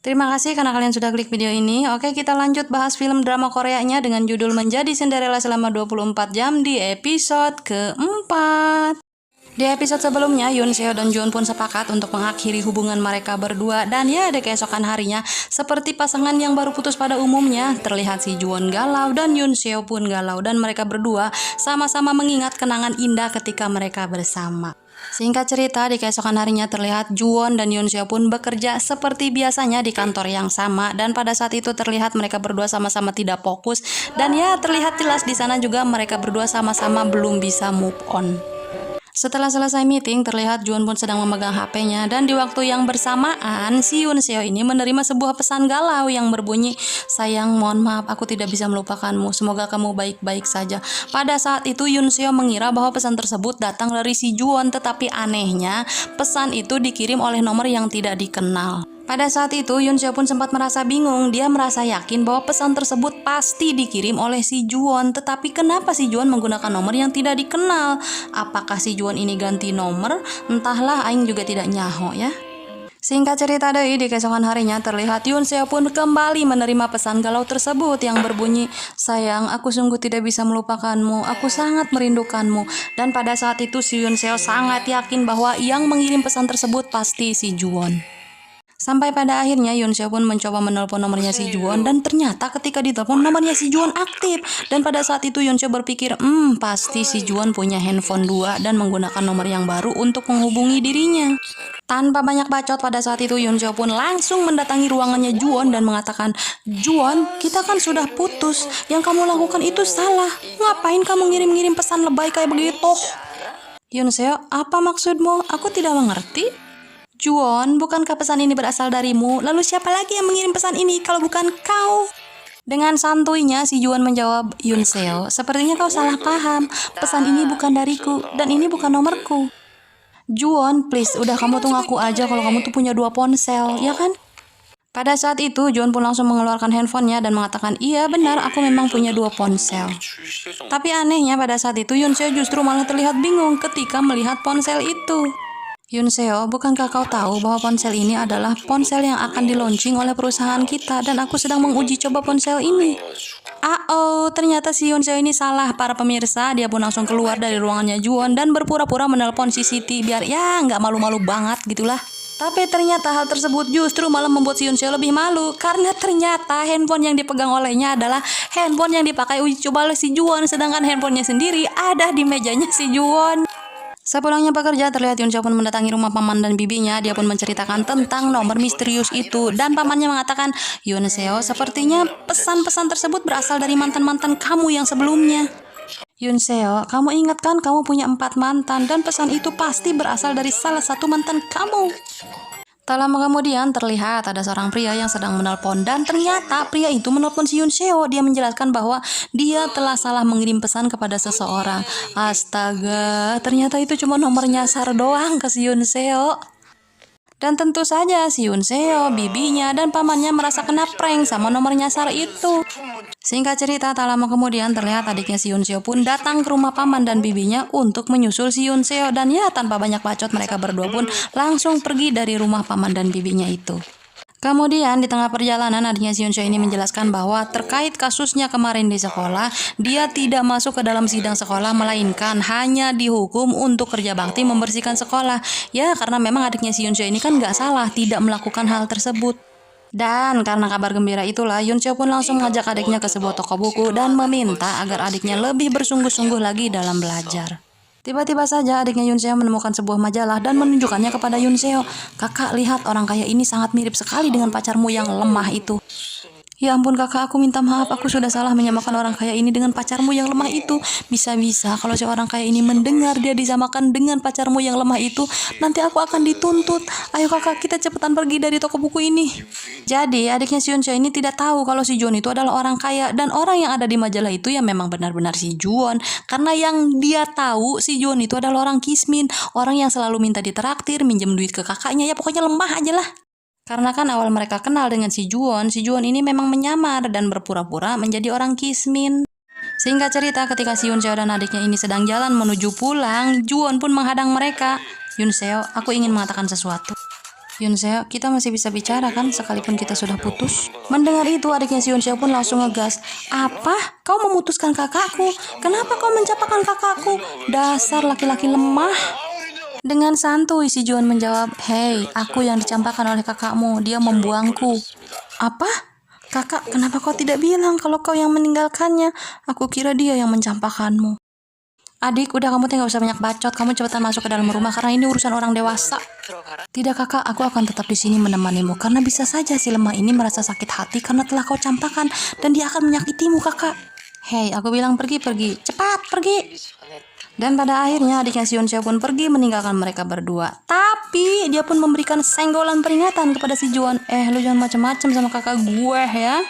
Terima kasih karena kalian sudah klik video ini. Oke, kita lanjut bahas film drama Koreanya dengan judul Menjadi Cinderella Selama 24 Jam di episode keempat. Di episode sebelumnya, Yoon Seo dan Juwon pun sepakat untuk mengakhiri hubungan mereka berdua. Dan ya, ada keesokan harinya, seperti pasangan yang baru putus pada umumnya, terlihat si Juwon galau dan Yoon Seo pun galau. Dan mereka berdua sama-sama mengingat kenangan indah ketika mereka bersama. Singkat cerita, di keesokan harinya terlihat Juwon dan Yoon Seo pun bekerja seperti biasanya di kantor yang sama. Dan pada saat itu terlihat mereka berdua sama-sama tidak fokus. Dan ya, terlihat jelas di sana juga mereka berdua sama-sama belum bisa move on. Setelah selesai meeting, terlihat Juwon pun sedang memegang HP-nya dan di waktu yang bersamaan, si Yoon Seo ini menerima sebuah pesan galau yang berbunyi, "Sayang, mohon maaf, aku tidak bisa melupakanmu. Semoga kamu baik-baik saja." Pada saat itu, Yoon Seo mengira bahwa pesan tersebut datang dari si Juwon, tetapi anehnya, pesan itu dikirim oleh nomor yang tidak dikenal. Pada saat itu, Yoon Seo pun sempat merasa bingung. Dia merasa yakin bahwa pesan tersebut pasti dikirim oleh si Juwon. Tetapi kenapa si Juwon menggunakan nomor yang tidak dikenal? Apakah si Juwon ini ganti nomor? Entahlah, aing juga tidak nyaho ya. Singkat cerita deui, di keesokan harinya terlihat Yoon Seo pun kembali menerima pesan galau tersebut yang berbunyi, "Sayang, aku sungguh tidak bisa melupakanmu. Aku sangat merindukanmu." Dan pada saat itu si Yoon Seo sangat yakin bahwa yang mengirim pesan tersebut pasti si Juwon. Sampai pada akhirnya Yoon Seo pun mencoba menelpon nomornya si Juwon dan ternyata ketika ditelepon nomornya si Juwon aktif. Dan pada saat itu Yoon Seo berpikir, pasti si Juwon punya handphone 2 dan menggunakan nomor yang baru untuk menghubungi dirinya. Tanpa banyak bacot, pada saat itu Yoon Seo pun langsung mendatangi ruangannya Juwon dan mengatakan, "Juwon, kita kan sudah putus. Yang kamu lakukan itu salah. Ngapain kamu ngirim-ngirim pesan lebay kayak begitu?" "Yoon Seo, apa maksudmu? Aku tidak mengerti." "Juwon, bukankah pesan ini berasal darimu? Lalu siapa lagi yang mengirim pesan ini kalau bukan kau?" Dengan santuinya si Juwon menjawab, "Yoon Seo, sepertinya kau salah paham. Pesan ini bukan dariku dan ini bukan nomorku." "Juwon, please, udah kamu tuh ngaku aja kalau kamu tuh punya 2 ponsel, ya kan?" Pada saat itu, Juwon pun langsung mengeluarkan handphonenya dan mengatakan, "Iya benar, aku memang punya 2 ponsel." Tapi anehnya pada saat itu Yoon Seo justru malah terlihat bingung ketika melihat ponsel itu. "Yoon Seo, bukankah kau tahu bahwa ponsel ini adalah ponsel yang akan di-launching oleh perusahaan kita dan aku sedang menguji coba ponsel ini?" Ternyata si Yoon Seo ini salah para pemirsa. Dia pun langsung keluar dari ruangannya Juwon dan berpura-pura menelpon si Siti biar ya nggak malu-malu banget gitulah. Tapi ternyata hal tersebut justru malah membuat si Yoon Seo lebih malu karena ternyata handphone yang dipegang olehnya adalah handphone yang dipakai uji coba oleh si Juwon, sedangkan handphonenya sendiri ada di mejanya si Juwon. Sepulangnya bekerja, terlihat Yoon Seo pun mendatangi rumah paman dan bibinya. Dia pun menceritakan tentang nomor misterius itu dan pamannya mengatakan, "Yoon Seo, sepertinya pesan-pesan tersebut berasal dari mantan-mantan kamu yang sebelumnya." "Yoon Seo, kamu ingat kan kamu punya 4 mantan dan pesan itu pasti berasal dari salah satu mantan kamu." Tak lama kemudian terlihat ada seorang pria yang sedang menelpon dan ternyata pria itu menelpon si Yoon Seo. Dia menjelaskan bahwa dia telah salah mengirim pesan kepada seseorang. Astaga, ternyata itu cuma nomor nyasar doang ke si Yoon Seo. Dan tentu saja si Yoon Seo, bibinya, dan pamannya merasa kena prank sama nomor nyasar itu. Singkat cerita, tak lama kemudian terlihat adiknya si Yoon Seo pun datang ke rumah paman dan bibinya untuk menyusul si Yoon Seo. Dan ya, tanpa banyak bacot mereka berdua pun langsung pergi dari rumah paman dan bibinya itu. Kemudian di tengah perjalanan adiknya si Yoon Seo ini menjelaskan bahwa terkait kasusnya kemarin di sekolah, dia tidak masuk ke dalam sidang sekolah melainkan hanya dihukum untuk kerja bakti membersihkan sekolah. Ya karena memang adiknya si Yoon Seo ini kan nggak salah tidak melakukan hal tersebut. Dan karena kabar gembira itulah Yoon Seo pun langsung mengajak adiknya ke sebuah toko buku dan meminta agar adiknya lebih bersungguh-sungguh lagi dalam belajar. Tiba-tiba saja adiknya Yoon Seo menemukan sebuah majalah dan menunjukkannya kepada Yoon Seo. "Kakak, lihat, orang kaya ini sangat mirip sekali dengan pacarmu yang lemah itu." "Ya ampun kakak, aku minta maaf, aku sudah salah menyamakan orang kaya ini dengan pacarmu yang lemah itu. Bisa-bisa kalau si orang kaya ini mendengar dia disamakan dengan pacarmu yang lemah itu, nanti aku akan dituntut. Ayo kakak, kita cepetan pergi dari toko buku ini." Jadi adiknya si Yoon Seo ini tidak tahu kalau si Juwon itu adalah orang kaya dan orang yang ada di majalah itu ya memang benar-benar si Juwon. Karena yang dia tahu si Juwon itu adalah orang kismin, orang yang selalu minta ditraktir, minjem duit ke kakaknya, ya pokoknya lemah aja lah. Karena kan awal mereka kenal dengan si Juwon ini memang menyamar dan berpura-pura menjadi orang kismin. Singkat cerita, ketika si Yoon Seo dan adiknya ini sedang jalan menuju pulang, Juwon pun menghadang mereka. "Yoon Seo, aku ingin mengatakan sesuatu." Yun Seo, kita masih bisa bicara kan sekalipun kita sudah putus? Mendengar itu, adiknya si Yun Seo pun langsung ngegas. Apa? Kau memutuskan kakakku? Kenapa kau mencapakan kakakku? Dasar laki-laki lemah. Dengan santuy si Juan menjawab, hei, aku yang dicampakkan oleh kakakmu, dia membuangku. Apa? Kakak, kenapa kau tidak bilang kalau kau yang meninggalkannya? Aku kira dia yang mencampakkanmu. Adik, udah kamu nggak usah banyak bacot, kamu cepetan masuk ke dalam rumah karena ini urusan orang dewasa. Tidak kakak, aku akan tetap di sini menemanimu karena bisa saja si lemah ini merasa sakit hati karena telah kau campakkan dan dia akan menyakitimu kakak. Hei, aku bilang pergi, cepat pergi. Dan pada akhirnya adiknya si Yun Seo pun pergi meninggalkan mereka berdua. Tapi dia pun memberikan senggolan peringatan kepada si Juan. Lu jangan macam-macam sama kakak gue ya.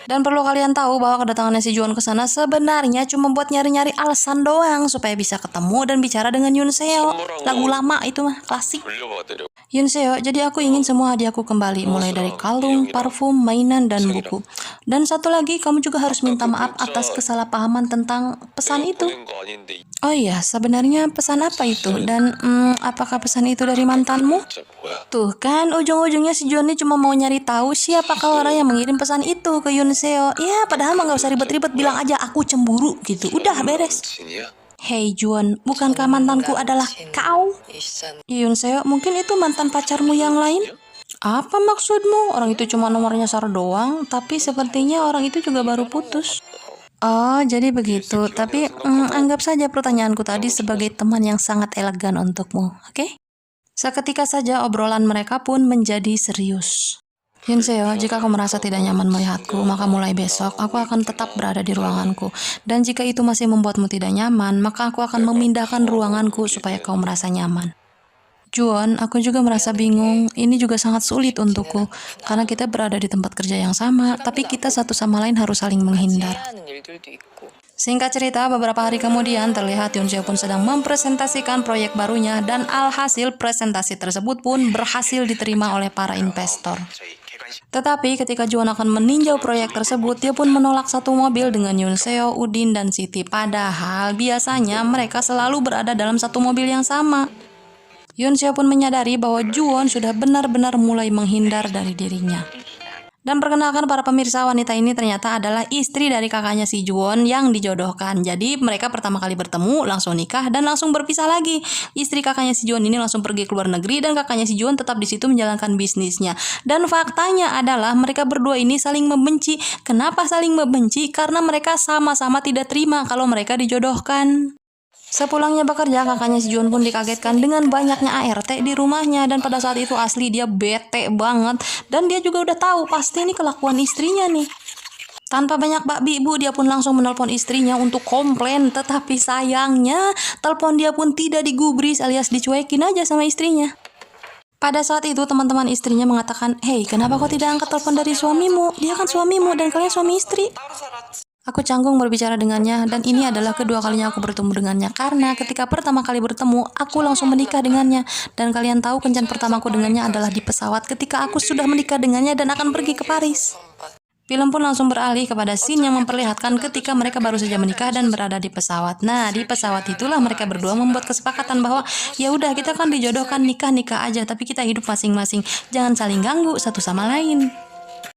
Dan perlu kalian tahu bahwa kedatangannya si Juan ke sana sebenarnya cuma buat nyari-nyari alasan doang supaya bisa ketemu dan bicara dengan Yun Seo. Lagu lama itu mah klasik. Yun Seo, jadi aku ingin semua hadiahku kembali, mulai dari kalung, parfum, mainan, dan buku. Dan satu lagi, kamu juga harus minta maaf atas kesalahpahaman tentang pesan itu. Oh iya, sebenarnya pesan apa itu? Dan apakah pesan itu dari mantanmu? Tuh kan, ujung-ujungnya si Juan ini cuma mau nyari tahu siapakah orang yang mengirim pesan itu ke Yun Seo. Ya, padahal mah gak usah ribet-ribet, bilang aja aku cemburu gitu. Udah beres. Hei Juan, bukankah mantanku adalah kau? Yun Seo, mungkin itu mantan pacarmu yang lain? Apa maksudmu? Orang itu cuma nomornya Sar doang, tapi sepertinya orang itu juga baru putus. Oh, jadi begitu. Tapi anggap saja pertanyaanku tadi sebagai teman yang sangat elegan untukmu, oke? Seketika saja obrolan mereka pun menjadi serius. Yun Seo, jika kau merasa tidak nyaman melihatku, maka mulai besok aku akan tetap berada di ruanganku. Dan jika itu masih membuatmu tidak nyaman, maka aku akan memindahkan ruanganku supaya kau merasa nyaman. Juan, aku juga merasa bingung. Ini juga sangat sulit untukku, karena kita berada di tempat kerja yang sama, tapi kita satu sama lain harus saling menghindar. Singkat cerita, beberapa hari kemudian terlihat Yun Seo pun sedang mempresentasikan proyek barunya dan alhasil presentasi tersebut pun berhasil diterima oleh para investor. Tetapi ketika Juan akan meninjau proyek tersebut, dia pun menolak satu mobil dengan Yun Seo, Udin, dan Siti. Padahal biasanya mereka selalu berada dalam satu mobil yang sama. Yun Seo pun menyadari bahwa Juan sudah benar-benar mulai menghindar dari dirinya. Dan perkenalkan para pemirsa, wanita ini ternyata adalah istri dari kakaknya si Juan yang dijodohkan. Jadi mereka pertama kali bertemu, langsung nikah, dan langsung berpisah lagi. Istri kakaknya si Juan ini langsung pergi ke luar negeri, dan kakaknya si Juan tetap di situ menjalankan bisnisnya. Dan faktanya adalah mereka berdua ini saling membenci. Kenapa saling membenci? Karena mereka sama-sama tidak terima kalau mereka dijodohkan. Sepulangnya bekerja, kakaknya si Juan pun dikagetkan dengan banyaknya ART di rumahnya, dan pada saat itu asli dia bete banget, dan dia juga udah tahu pasti ini kelakuan istrinya nih. Tanpa banyak babi ibu, dia pun langsung menelpon istrinya untuk komplain, tetapi sayangnya telepon dia pun tidak digubris alias dicuekin aja sama istrinya. Pada saat itu teman-teman istrinya mengatakan, hei, kenapa kau tidak angkat telepon dari suamimu? Dia kan suamimu dan kalian suami istri. Aku canggung berbicara dengannya, dan ini adalah kedua kalinya aku bertemu dengannya, karena ketika pertama kali bertemu, aku langsung menikah dengannya. Dan kalian tahu kencan pertamaku dengannya adalah di pesawat ketika aku sudah menikah dengannya dan akan pergi ke Paris. Film pun langsung beralih kepada scene yang memperlihatkan ketika mereka baru saja menikah dan berada di pesawat. Nah, di pesawat itulah mereka berdua membuat kesepakatan bahwa ya udah, kita kan dijodohkan, nikah aja, tapi kita hidup masing-masing, jangan saling ganggu satu sama lain.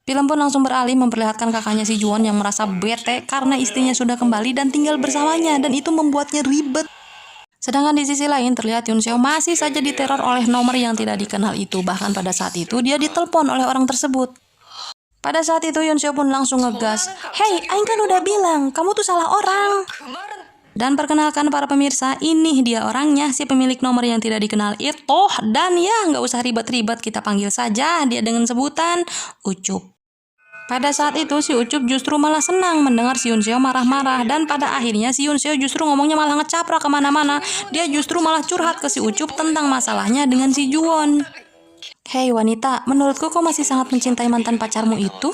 Film pun langsung beralih memperlihatkan kakaknya si Juan yang merasa bete karena istrinya sudah kembali dan tinggal bersamanya, dan itu membuatnya ribet. Sedangkan di sisi lain terlihat Yun Seo masih saja diteror oleh nomor yang tidak dikenal itu. Bahkan pada saat itu dia ditelepon oleh orang tersebut. Pada saat itu Yun Seo pun langsung ngegas, hei, aing kan udah bilang, kamu tuh salah orang. Dan perkenalkan para pemirsa, ini dia orangnya, si pemilik nomor yang tidak dikenal itu. Dan ya, nggak usah ribet-ribet, kita panggil saja dia dengan sebutan Ucup. Pada saat itu si Ucup justru malah senang mendengar si Yun Seo marah-marah, dan pada akhirnya si Yun Seo justru ngomongnya malah ngecaprak kemana-mana. Dia justru malah curhat ke si Ucup tentang masalahnya dengan si Juwon. Hei wanita, menurutku kau masih sangat mencintai mantan pacarmu itu?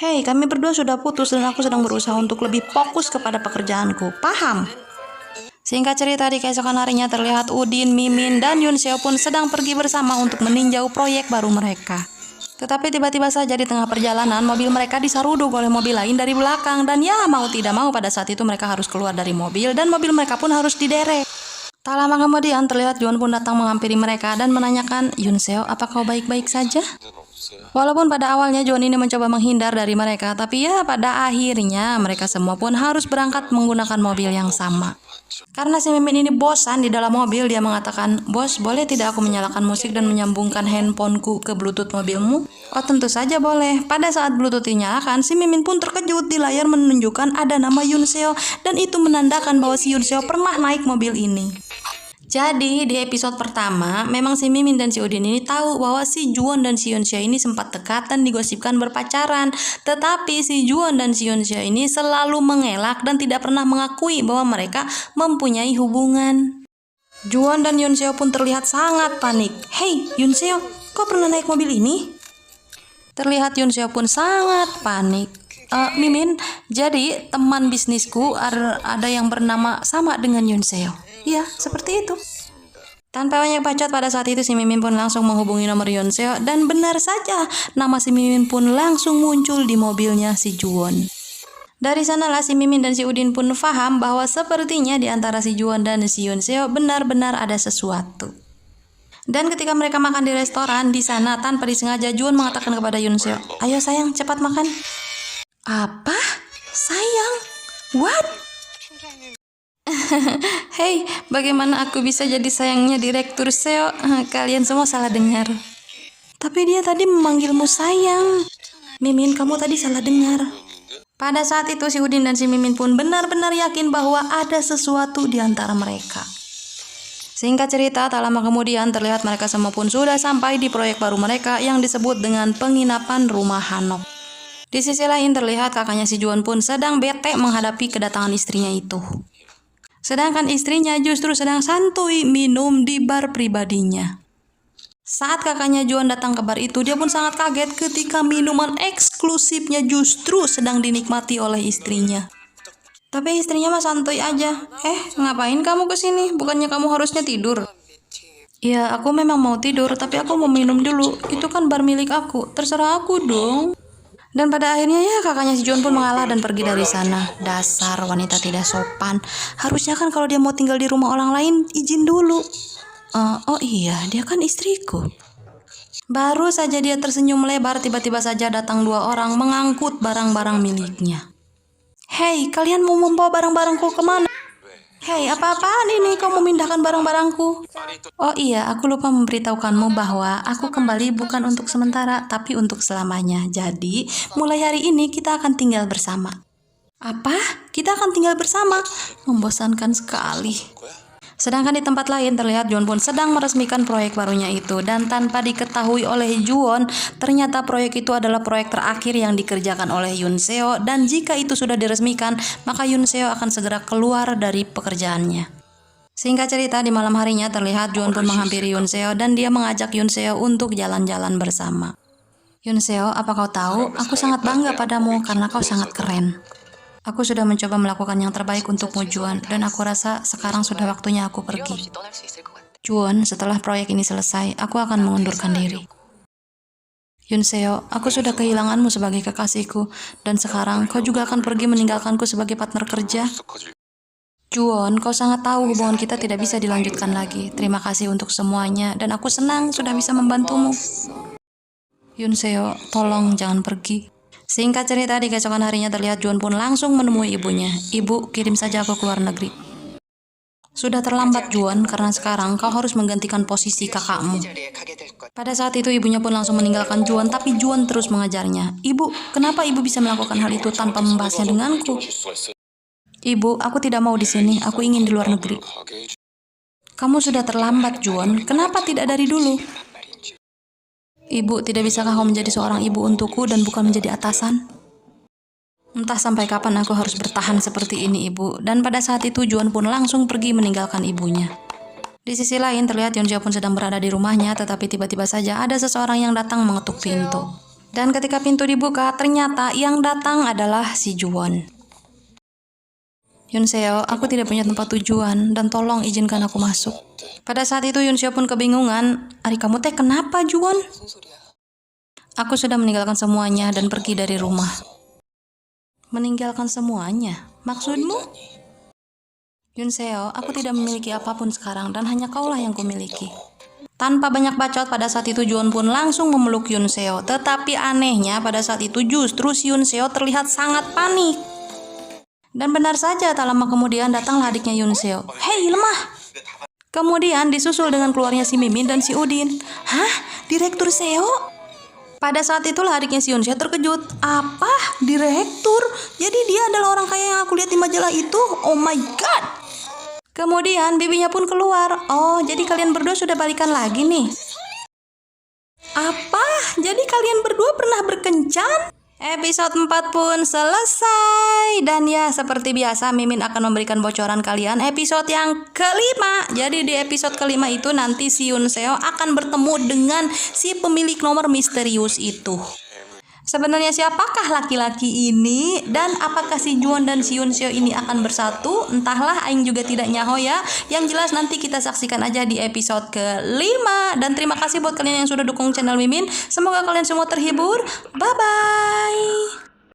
Hei, kami berdua sudah putus dan aku sedang berusaha untuk lebih fokus kepada pekerjaanku, paham? Singkat cerita, di keesokan harinya terlihat Udin, Mimin, dan Yun Seo pun sedang pergi bersama untuk meninjau proyek baru mereka. Tetapi tiba-tiba saja di tengah perjalanan, mobil mereka diseruduk oleh mobil lain dari belakang. Dan ya, mau tidak mau pada saat itu mereka harus keluar dari mobil dan mobil mereka pun harus diderek. Tak lama kemudian terlihat Juwon pun datang menghampiri mereka dan menanyakan, Yunseo, apa kau baik-baik saja? Walaupun pada awalnya Juwon ini mencoba menghindar dari mereka, tapi ya pada akhirnya mereka semua pun harus berangkat menggunakan mobil yang sama. Karena si Mimin ini bosan di dalam mobil, dia mengatakan, Bos, boleh tidak aku menyalakan musik dan menyambungkan handphoneku ke Bluetooth mobilmu? Oh, tentu saja boleh. Pada saat Bluetooth dinyalakan, si Mimin pun terkejut di layar menunjukkan ada nama Yunseo, dan itu menandakan bahwa si Yunseo pernah naik mobil ini. Jadi di episode pertama, memang si Mimin dan si Udin ini tahu bahwa si Juwon dan si Yunseo ini sempat dekat dan digosipkan berpacaran. Tetapi si Juwon dan si Yunseo ini selalu mengelak dan tidak pernah mengakui bahwa mereka mempunyai hubungan. Juwon dan Yunseo pun terlihat sangat panik. Hei Yunseo, kau pernah naik mobil ini? Terlihat Yunseo pun sangat panik. Mimin, jadi teman bisnisku ada yang bernama sama dengan Yunseo. Iya, seperti itu. Tanpa banyak bacot, pada saat itu si Mimin pun langsung menghubungi nomor Yunseo dan benar saja nama si Mimin pun langsung muncul di mobilnya si Juwon. Dari sanalah si Mimin dan si Udin pun paham bahwa sepertinya di antara si Juwon dan si Yunseo benar-benar ada sesuatu. Dan ketika mereka makan di restoran di sana, tanpa disengaja Juwon mengatakan kepada Yunseo, "Ayo sayang, cepat makan." Apa? Sayang? What? Hei, bagaimana aku bisa jadi sayangnya Direktur Seo? Kalian semua salah dengar. Tapi dia tadi memanggilmu sayang. Mimin, kamu tadi salah dengar. Pada saat itu si Udin dan si Mimin pun benar-benar yakin bahwa ada sesuatu di antara mereka. Singkat cerita, tak lama kemudian terlihat mereka semua pun sudah sampai di proyek baru mereka yang disebut dengan penginapan Rumah Hanok. Di sisi lain terlihat kakaknya si Juwon pun sedang bete menghadapi kedatangan istrinya itu. Sedangkan istrinya justru sedang santuy minum di bar pribadinya. Saat kakaknya Juwon datang ke bar itu, dia pun sangat kaget ketika minuman eksklusifnya justru sedang dinikmati oleh istrinya. Tapi istrinya mah santuy aja. Ngapain kamu kesini? Bukannya kamu harusnya tidur? Ya, aku memang mau tidur, tapi aku mau minum dulu. Itu kan bar milik aku. Terserah aku dong. Dan pada akhirnya ya kakaknya si Juwon pun mengalah dan pergi dari sana. Dasar wanita tidak sopan. Harusnya kan kalau dia mau tinggal di rumah orang lain izin dulu. Oh iya, dia kan istriku. Baru saja dia tersenyum lebar, tiba-tiba saja datang dua orang mengangkut barang-barang miliknya. Hei, kalian mau membawa barang-barangku kemana? Hei, apa-apaan ini? Kau memindahkan barang-barangku? Oh iya, aku lupa memberitahukanmu bahwa aku kembali bukan untuk sementara, tapi untuk selamanya. Jadi, mulai hari ini kita akan tinggal bersama. Apa? Kita akan tinggal bersama? Membosankan sekali. Sedangkan di tempat lain terlihat Juwon pun sedang meresmikan proyek barunya itu. Dan tanpa diketahui oleh Juwon, ternyata proyek itu adalah proyek terakhir yang dikerjakan oleh Yunseo. Dan jika itu sudah diresmikan, maka Yunseo akan segera keluar dari pekerjaannya. Singkat cerita, di malam harinya terlihat Juwon pun menghampiri Yunseo dan dia mengajak Yunseo untuk jalan-jalan bersama. Yunseo, apa kau tahu? Aku sangat bangga padamu karena kau sangat keren. Aku sudah mencoba melakukan yang terbaik untukmu, Juwon, dan aku rasa sekarang sudah waktunya aku pergi. Juwon, setelah proyek ini selesai, aku akan mengundurkan diri. Yunseo, aku sudah kehilanganmu sebagai kekasihku, dan sekarang kau juga akan pergi meninggalkanku sebagai partner kerja. Juwon, kau sangat tahu hubungan kita tidak bisa dilanjutkan lagi. Terima kasih untuk semuanya, dan aku senang sudah bisa membantumu. Yunseo, tolong jangan pergi. Singkat cerita, di keesokan harinya terlihat Juwon pun langsung menemui ibunya. Ibu, kirim saja aku ke luar negeri. Sudah terlambat Juwon, karena sekarang kau harus menggantikan posisi kakakmu. Pada saat itu ibunya pun langsung meninggalkan Juwon, tapi Juwon terus mengajarnya. Ibu, kenapa ibu bisa melakukan hal itu tanpa membahasnya denganku? Ibu, aku tidak mau di sini, aku ingin di luar negeri. Kamu sudah terlambat Juwon, kenapa tidak dari dulu? Ibu, tidak bisakah kau menjadi seorang ibu untukku dan bukan menjadi atasan? Entah sampai kapan aku harus bertahan seperti ini, Ibu. Dan pada saat itu Juwon pun langsung pergi meninggalkan ibunya. Di sisi lain terlihat Yunseo pun sedang berada di rumahnya, tetapi tiba-tiba saja ada seseorang yang datang mengetuk pintu. Dan ketika pintu dibuka, ternyata yang datang adalah si Juwon. Yunseo, aku tidak punya tempat tujuan dan tolong izinkan aku masuk. Pada saat itu Yunseo pun kebingungan. Ari kamu teh kenapa Juwon? Aku sudah meninggalkan semuanya dan pergi dari rumah. Meninggalkan semuanya? Maksudmu? Yunseo, aku tidak memiliki apapun sekarang dan hanya kaulah yang kumiliki. Tanpa banyak bacot, pada saat itu Juwon pun langsung memeluk Yunseo. Tetapi anehnya pada saat itu justru si Yunseo terlihat sangat panik. Dan benar saja, tak lama kemudian datanglah adiknya Yunseo. Hei, lemah! Kemudian disusul dengan keluarnya si Mimin dan si Udin. Hah? Direktur Seo? Pada saat itulah adiknya si Yunseo terkejut. Apa? Direktur? Jadi dia adalah orang kaya yang aku lihat di majalah itu? Oh my god! Kemudian bibinya pun keluar. Oh, jadi kalian berdua sudah balikan lagi nih? Apa? Jadi kalian berdua pernah berkencan? Episode 4 pun selesai. Dan ya, seperti biasa Mimin akan memberikan bocoran kalian episode yang kelima. Jadi di episode kelima itu nanti si Yunseo akan bertemu dengan si pemilik nomor misterius itu. Sebenarnya siapakah laki-laki ini dan apakah si Juwon dan si Yunseo ini akan bersatu? Entahlah, aing juga tidak nyaho ya. Yang jelas nanti kita saksikan aja di episode ke-5. Dan terima kasih buat kalian yang sudah dukung channel Mimin. Semoga kalian semua terhibur. Bye bye.